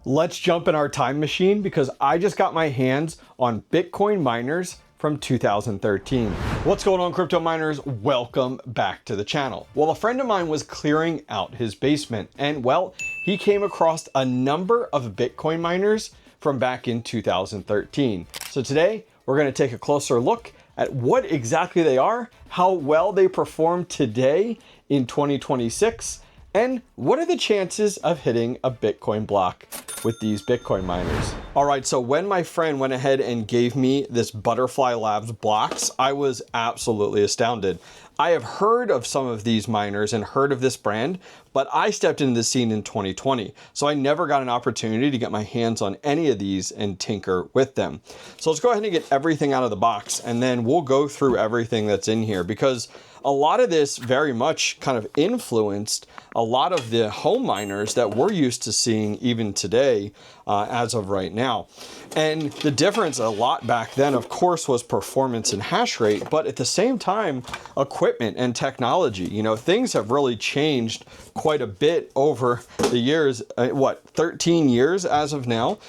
Let's jump in our time machine because I just got my hands on Bitcoin miners from 2013. What's going on, crypto miners? Welcome back to the channel. Well, a friend of mine was clearing out his basement and well, he came across a number of Bitcoin miners from back in 2013. So today we're going to take a closer look at what exactly they are, how well they perform today in 2026, and what are the chances of hitting a Bitcoin block with these Bitcoin miners. All right, so when my friend went ahead and gave me this ButterflyLabs blocks, I was absolutely astounded. I have heard of some of these miners and heard of this brand, but I stepped into the scene in 2020. So I never got an opportunity to get my hands on any of these and tinker with them. So let's go ahead and get everything out of the box and then we'll go through everything that's in here because a lot of this very much kind of influenced a lot of the home miners that we're used to seeing even today as of right now. And the difference a lot back then, of course, was performance and hash rate, but at the same time, equipment and technology. You know, things have really changed quite a bit over the years, 13 years as of now,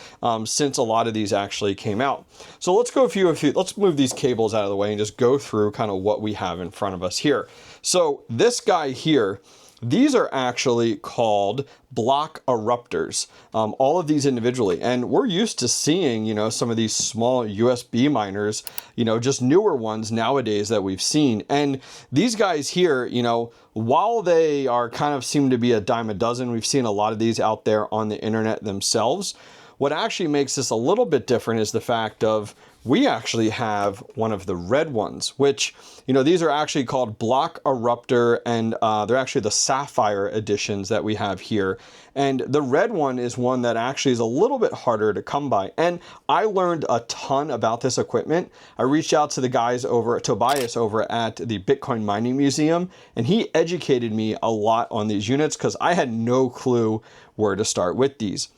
since a lot of these actually came out. So let's go let's move these cables out of the way and just go through kind of what we have in front of us here. So this guy here, these are actually called Block Erupters, all of these individually. And we're used to seeing, you know, some of these small USB miners, you know, just newer ones nowadays that we've seen. And these guys here, you know, while they are kind of seem to be a dime a dozen, we've seen a lot of these out there on the internet themselves. What actually makes this a little bit different is the fact of we actually have one of the red ones, which, you know, these are actually called Block Eruptor, and they're actually the Sapphire editions that we have here. And the red one is one that actually is a little bit harder to come by. And I learned a ton about this equipment. I reached out to the guys over at Tobias over at the Bitcoin Mining Museum, and he educated me a lot on these units because I had no clue where to start with these.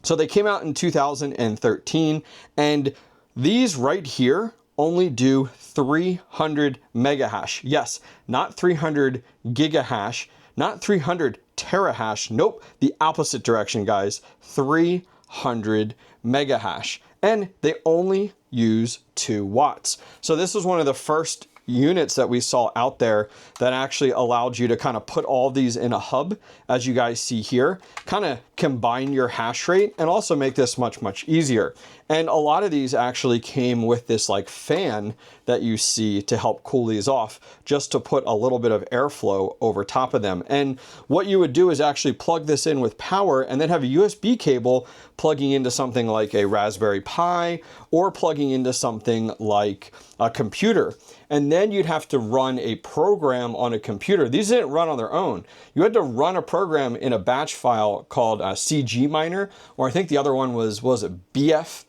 So they came out in 2013, and these right here only do 300 megahash. Yes, not 300 gigahash, not 300 terahash. Nope, the opposite direction, guys. 300 megahash. And they only use 2 watts. So this was one of the first units that we saw out there that actually allowed you to kind of put all these in a hub, as you guys see here, kind of combine your hash rate and also make this much easier. And a lot of these actually came with this like fan that you see to help cool these off, just to put a little bit of airflow over top of them. And what you would do is actually plug this in with power and then have a USB cable plugging into something like a Raspberry Pi or plugging into something like a computer. And then you'd have to run a program on a computer. These didn't run on their own. You had to run a program in a batch file called CG Miner, or I think the other one was it BFG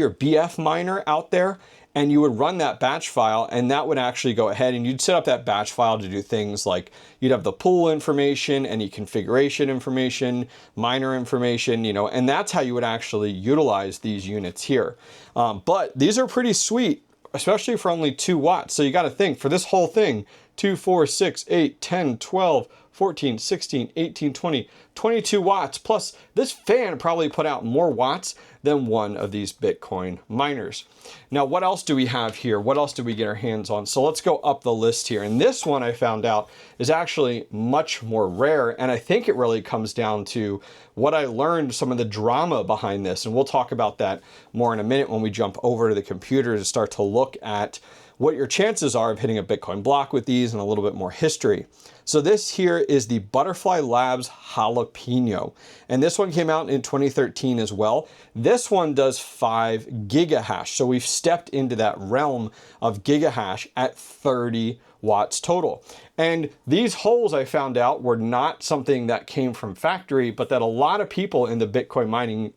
or BF Miner out there. And you would run that batch file and that would actually go ahead and you'd set up that batch file to do things like you'd have the pool information, any configuration information, miner information, you know, and that's how you would actually utilize these units here. But these are pretty sweet, especially for only 2 watts. So you got to think for this whole thing, 2, 4, 6, 8, 10, 12, 14, 16, 18, 20, 22 watts. Plus this fan probably put out more watts than one of these Bitcoin miners. Now, what else do we have here? What else do we get our hands on? So let's go up the list here. And this one I found out is actually much more rare. And I think it really comes down to what I learned, some of the drama behind this. And we'll talk about that more in a minute when we jump over to the computer to start to look at what your chances are of hitting a Bitcoin block with these and a little bit more history. So this here is the ButterflyLabs Jalapeno. And this one came out in 2013 as well. This one does 5 gigahash. So we've stepped into that realm of gigahash at 30 watts total. And these holes I found out were not something that came from factory, but that a lot of people in the Bitcoin mining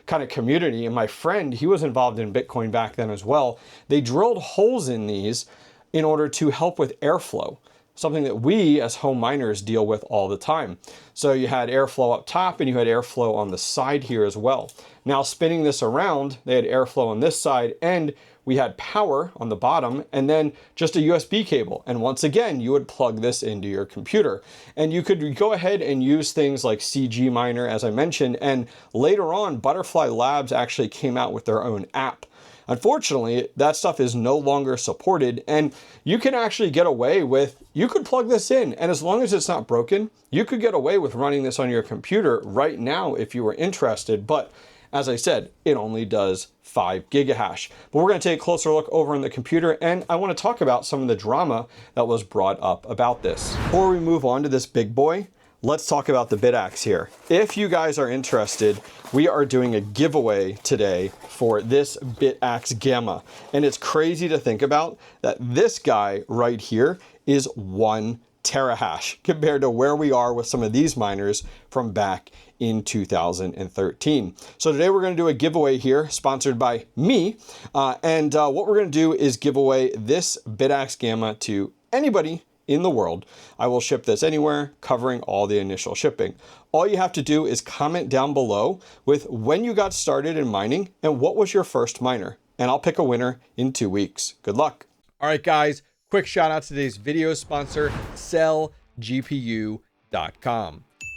kind of community, and my friend, he was involved in Bitcoin back then as well, they drilled holes in these in order to help with airflow. something that we as home miners deal with all the time. So you had airflow up top and you had airflow on the side here as well. Now spinning this around, they had airflow on this side and we had power on the bottom and then just a USB cable. And once again, you would plug this into your computer and you could go ahead and use things like CG Miner, as I mentioned. And later on, ButterflyLabs actually came out with their own app. Unfortunately, that stuff is no longer supported and you can actually get away with, you could plug this in and as long as it's not broken, you could get away with running this on your computer right now if you were interested. But as I said, it only does 5 gigahash. But we're going to take a closer look over on the computer and I want to talk about some of the drama that was brought up about this. Before we move on to this big boy, let's talk about the BitAxe here. If you guys are interested, we are doing a giveaway today for this BitAxe Gamma. And it's crazy to think about that this guy right here is 1 terahash compared to where we are with some of these miners from back in 2013. So today we're going to do a giveaway here sponsored by me. What we're going to do is give away this BitAxe Gamma to anybody in the world. I will ship this anywhere, covering all the initial shipping. All you have to do is comment down below with when you got started in mining and what was your first miner. And I'll pick a winner in 2 weeks. Good luck. All right, guys, quick shout out to today's video sponsor, sellgpu.com.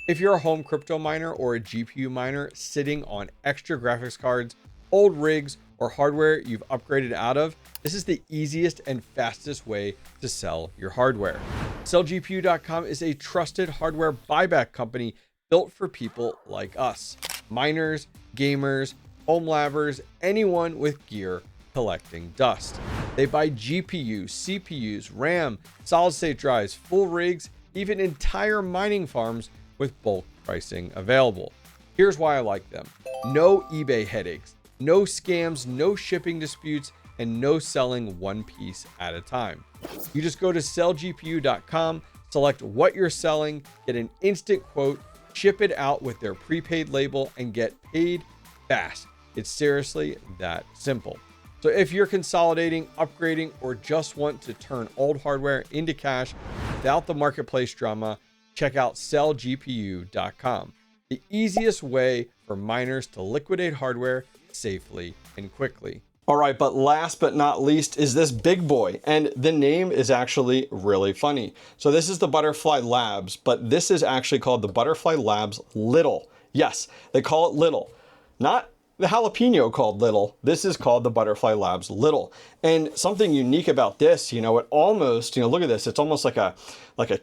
If you're a home crypto miner or a GPU miner sitting on extra graphics cards, old rigs, or hardware you've upgraded out of, this is the easiest and fastest way to sell your hardware. Sellgpu.com is a trusted hardware buyback company built for people like us, miners, gamers, home labbers, anyone with gear collecting dust. They buy GPUs, CPUs, RAM, solid state drives, full rigs, even entire mining farms with bulk pricing available. Here's why I like them. No eBay headaches, no scams, no shipping disputes, and no selling one piece at a time. You just go to sellgpu.com, select what you're selling, get an instant quote, ship it out with their prepaid label, and get paid fast. It's seriously that simple. So if you're consolidating, upgrading, or just want to turn old hardware into cash without the marketplace drama, check out sellgpu.com. The easiest way for miners to liquidate hardware safely and quickly. All right, but last but not least is this big boy, and the name is actually really funny. So this is the ButterflyLabs, but this is actually called the ButterflyLabs Little. Yes, they call it Little, not the jalapeno called Little. This is called the ButterflyLabs Little. And something unique about this, it almost, look at this. It's almost like a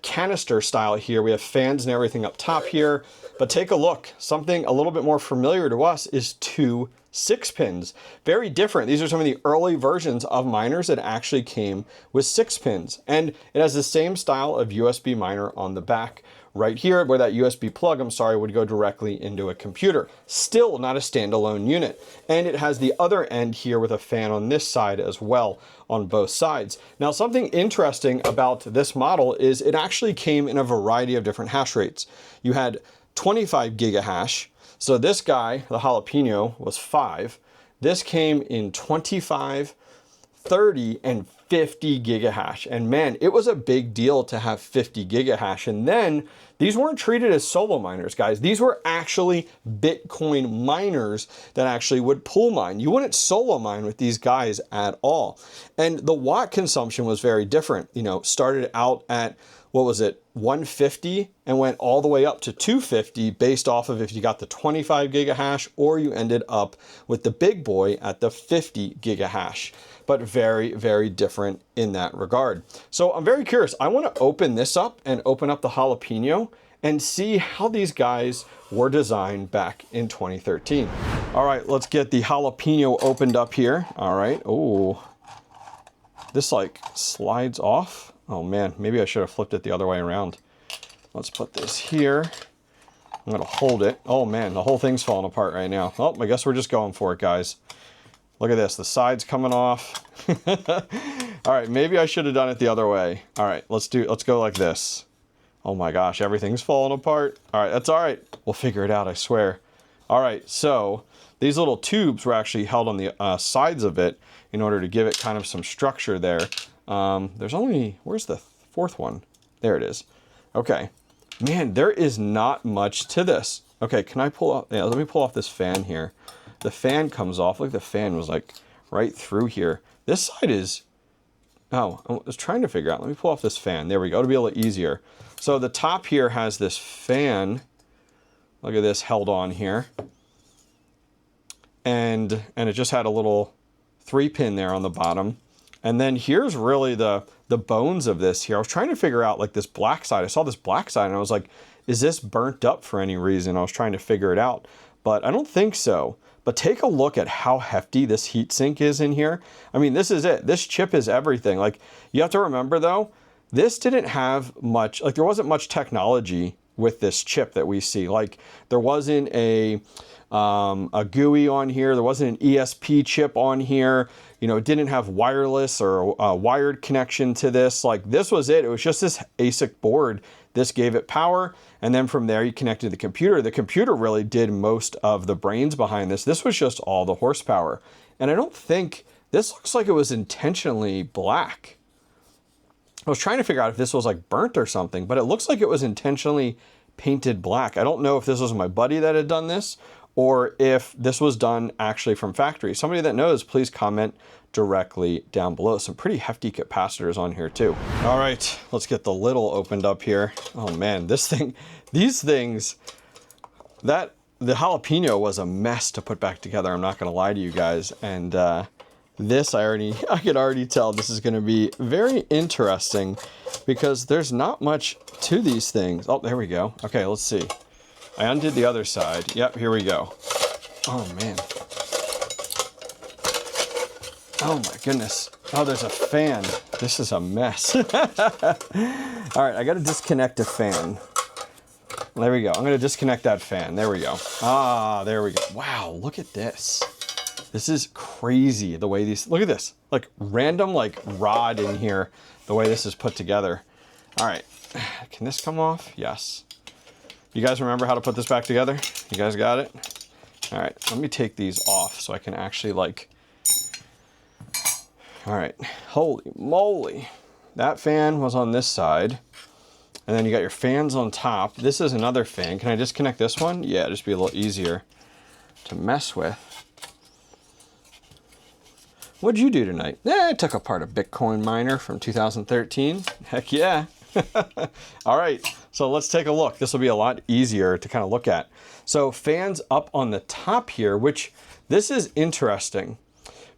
canister style here. We have fans and everything up top here, but take a look. Something a little bit more familiar to us is 2 6 pins. Very different. These are some of the early versions of miners that actually came with 6 pins. And it has the same style of USB miner on the back right here, where that USB plug, would go directly into a computer. Still not a standalone unit. And it has the other end here with a fan on this side as well on both sides. Now, something interesting about this model is it actually came in a variety of different hash rates. You had 25 gigahash. So this guy, the jalapeno, was 5. This came in 25, 30, and 50 gigahash. And man, it was a big deal to have 50 gigahash. And then these weren't treated as solo miners, guys. These were actually Bitcoin miners that actually would pool mine. You wouldn't solo mine with these guys at all. And the watt consumption was very different. Started out at, 150 and went all the way up to 250 based off of if you got the 25 gigahash or you ended up with the big boy at the 50 gigahash. But very, very different in that regard. So I'm very curious. I want to open this up and open up the jalapeno and see how these guys were designed back in 2013. All right, let's get the jalapeno opened up here. All right. Oh, this slides off. Oh man, maybe I should have flipped it the other way around. Let's put this here. I'm gonna hold it. Oh man, the whole thing's falling apart right now. Oh, I guess we're just going for it, guys. Look at this, the side's coming off. All right, maybe I should have done it the other way. All right, let's go like this. Oh my gosh, everything's falling apart. All right, that's all right. We'll figure it out, I swear. All right, so these little tubes were actually held on the sides of it in order to give it kind of some structure there. There's only, where's the fourth one? There it is. Okay. Man, there is not much to this. Okay, can I pull off? Yeah, let me pull off this fan here. The fan comes off. Look, the fan was like right through here. This side is... Oh, I was trying to figure out. Let me pull off this fan. There we go. It'll be a little easier. So the top here has this fan. Look at this held on here. And it just had a little 3-pin there on the bottom. And then here's really the bones of this here. I was trying to figure out like this black side. I saw this black side and I was like, is this burnt up for any reason? I was trying to figure it out, but I don't think so. But take a look at how hefty this heatsink is in here. I mean, this is it. This chip is everything. Like, you have to remember though, this didn't have much, like there wasn't much technology with this chip that we see. Like there wasn't a GUI on here. There wasn't an ESP chip on here. You know, it didn't have wireless or wired connection to this. Like this was it. It was just this ASIC board. This gave it power. And then from there you connected to the computer. The computer really did most of the brains behind this. This was just all the horsepower. And I don't think, this looks like it was intentionally black. I was trying to figure out if this was like burnt or something, but it looks like it was intentionally painted black. I don't know if this was my buddy that had done this or if this was done actually from factory. Somebody that knows, please comment directly down below. Some pretty hefty capacitors on here too. All right, let's get the lid opened up here. Oh man, this thing, these things, the jalapeno was a mess to put back together. I'm not gonna lie to you guys. And this, I could already tell this is gonna be very interesting because there's not much to these things. Oh, there we go. Okay, let's see. I undid the other side. Yep, here we go. Oh man. Oh my goodness. Oh, there's a fan. This is a mess. All right, I gotta disconnect a fan. There we go. I'm gonna disconnect that fan. There we go. Ah, there we go. Wow, look at this. This is crazy the way these, look at this. Like random like rod in here, the way this is put together. All right, can this come off? Yes. You guys remember how to put this back together? You guys got it? All right, let me take these off so I can actually like, all right, holy moly. That fan was on this side. And then you got your fans on top. This is another fan. Can I disconnect this one? Yeah, just be a little easier to mess with. What'd you do tonight? I took apart a Bitcoin miner from 2013. Heck yeah. All right, so let's take a look. This will be a lot easier to kind of look at. So fans up on the top here, which this is interesting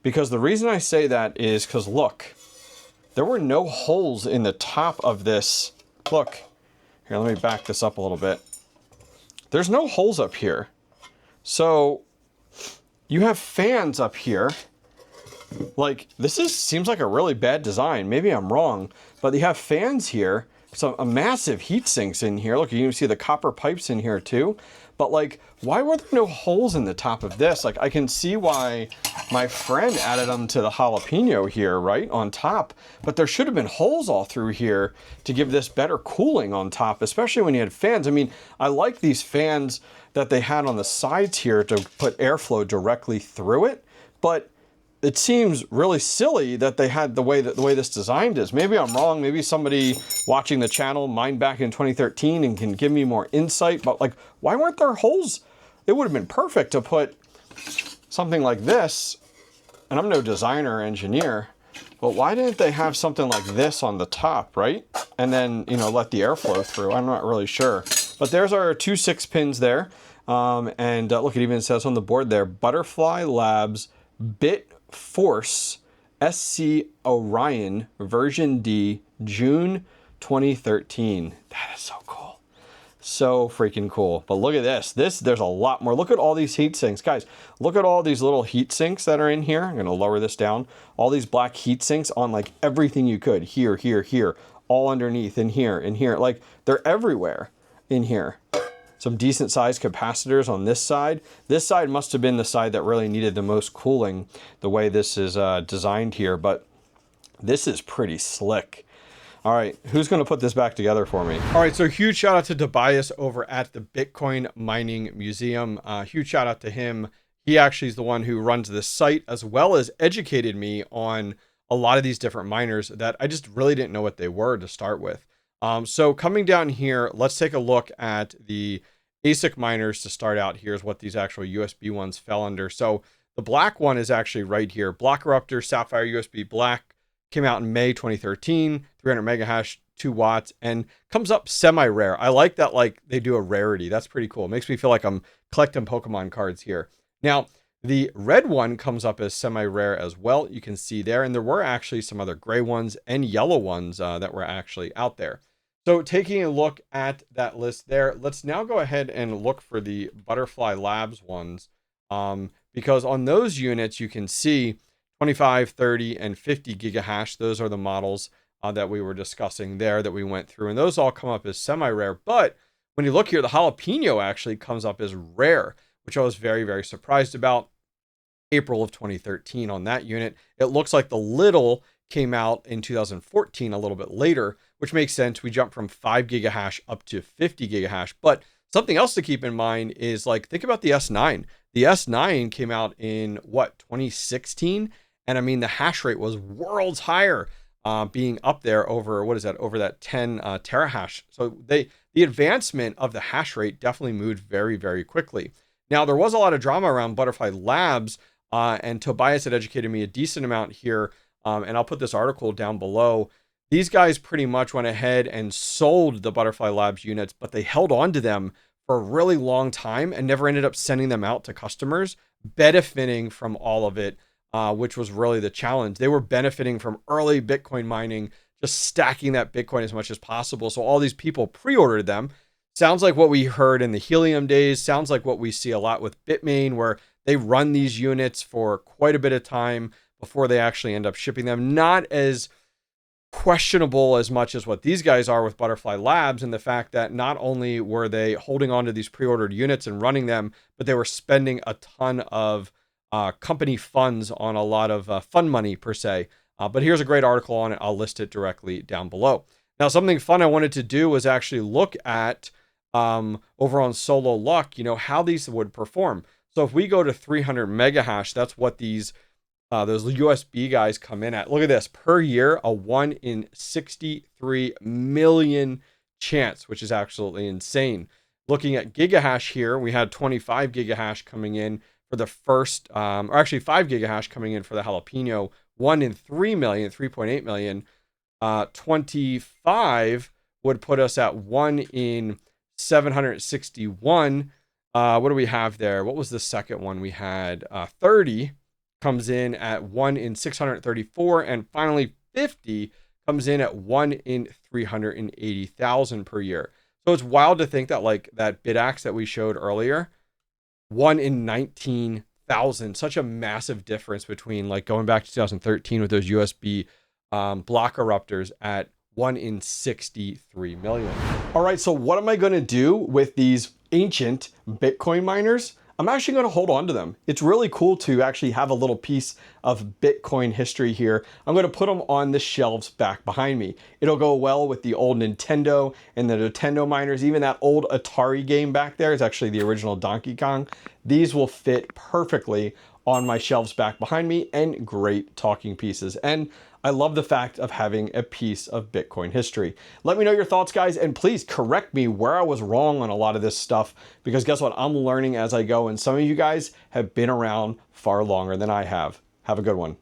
because the reason I say that is because look, there were no holes in the top of this. Look, here, let me back this up a little bit. There's no holes up here. So you have fans up here. Like this seems like a really bad design. Maybe I'm wrong, but you have fans here. So a massive heat sinks in here. Look, you can see the copper pipes in here too. But like, why were there no holes in the top of this? Like I can see why my friend added them to the jalapeno here, right on top. But there should have been holes all through here to give this better cooling on top, especially when you had fans. I mean, I like these fans that they had on the sides here to put airflow directly through it, but it seems really silly that they had the way this designed is. Maybe I'm wrong. Maybe somebody watching the channel mined back in 2013 and can give me more insight. But like, why weren't there holes? It would have been perfect to put something like this. And I'm no designer or engineer, but why didn't they have something like this on the top, right? And then, you know, let the airflow through. I'm not really sure. But there's our 2 6-pins there. Look, it even says on the board there, ButterflyLabs Force SC Orion version D, June 2013. That is so cool. So freaking cool. But look at this. There's a lot more. Look at all these heat sinks. Guys, look at all these little heat sinks that are in here. I'm going to lower this down. All these black heat sinks on like everything you could. Here, here, here. All underneath, in here, in here. Like they're everywhere in here. Some decent sized capacitors on this side. This side must have been the side that really needed the most cooling, the way this is designed here, but this is pretty slick. All right, who's gonna put this back together for me? All right, so huge shout out to Tobias over at the Bitcoin Mining Museum. Huge shout out to him. He actually is the one who runs this site, as well as educated me on a lot of these different miners that I just really didn't know what they were to start with. So coming down here, let's take a look at the ASIC miners to start out. Here's what these actual USB ones fell under. So the black one is actually right here. Block Erupters, Sapphire USB Black, came out in May 2013, 300 mega hash, 2 watts, and comes up semi-rare. I like that, like, they do a rarity. That's pretty cool. It makes me feel like I'm collecting Pokemon cards here. Now, the red one comes up as semi-rare as well. You can see there, and there were actually some other gray ones and yellow ones that were actually out there. So taking a look at that list there, let's now go ahead and look for the ButterflyLabs ones, because on those units, you can see 25, 30, and 50 gigahash. Those are the models that we were discussing there that we went through, and those all come up as semi-rare. But when you look here, the Jalapeno actually comes up as rare, which I was very, very surprised about. April of 2013 on that unit. It looks like the little came out in 2014, a little bit later, which makes sense. We jumped from 5 gigahash up to 50 gigahash. But something else to keep in mind is, like, think about the S9. The S9 came out in what, 2016? And I mean, the hash rate was worlds higher, being up there over, what is that, over that 10 terahash. So the advancement of the hash rate definitely moved very, very quickly. Now, there was a lot of drama around ButterflyLabs, and Tobias had educated me a decent amount here. And I'll put this article down below. These guys pretty much went ahead and sold the ButterflyLabs units, but they held on to them for a really long time and never ended up sending them out to customers, benefiting from all of it, which was really the challenge. They were benefiting from early Bitcoin mining, just stacking that Bitcoin as much as possible. So all these people pre-ordered them. Sounds like what we heard in the Helium days. Sounds like what we see a lot with Bitmain, where they run these units for quite a bit of time before they actually end up shipping them. Not as questionable as much as what these guys are with ButterflyLabs, and the fact that not only were they holding on to these pre-ordered units and running them, but they were spending a ton of company funds on a lot of fund money per se. But here's a great article on it. I'll list it directly down below. Now, something fun I wanted to do was actually look at over on Solo Luck, how these would perform. So if we go to 300 mega hash, that's what these those USB guys come in at. Look at this, per year, a 1 in 63 million chance, which is absolutely insane. Looking at gigahash here, we had 25 gigahash coming in for the first, or actually 5 gigahash coming in for the Jalapeno, 1 in 3 million, 3.8 million. 25 would put us at 1 in 761. What do we have there? What was the second one we had? 30 comes in at 1 in 634. And finally, 50 comes in at 1 in 380,000 per year. So it's wild to think that, like, that BitAxe that we showed earlier, 1 in 19,000, such a massive difference between, like, going back to 2013 with those USB block erupters at 1 in 63 million. All right, so what am I going to do with these ancient Bitcoin miners? I'm actually going to hold on to them. It's really cool to actually have a little piece of Bitcoin history here. I'm going to put them on the shelves back behind me. It'll go well with the old Nintendo and the Nintendo miners. Even that old Atari game back there is actually the original Donkey Kong. These will fit perfectly on my shelves back behind me, and great talking pieces. And I love the fact of having a piece of Bitcoin history. Let me know your thoughts, guys, and please correct me where I was wrong on a lot of this stuff, because guess what? I'm learning as I go, and some of you guys have been around far longer than I have. Have a good one.